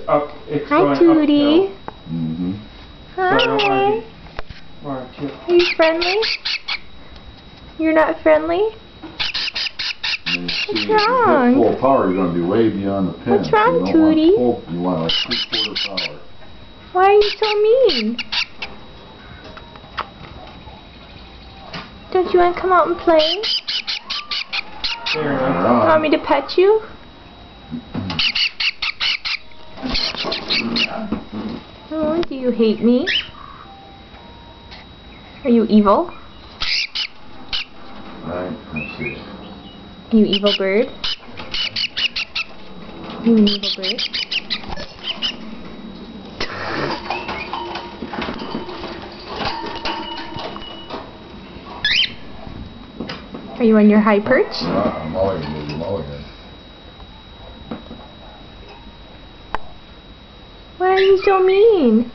up. It's Hi, going Tootie. uphill. Hi. So I don't want to Are you friendly? You're not friendly? What's wrong? If you hit full power, you're going to be way beyond the pin. What's wrong, so Tootie? You want like 3/4 power. Why are you so mean? Don't you want to come out and play? Fair enough. You want me to pet you? Oh, do you hate me? Are you evil? Right, let's see. You evil bird? You evil bird? Are you on your high perch? I'm mulligan. Why are you so mean?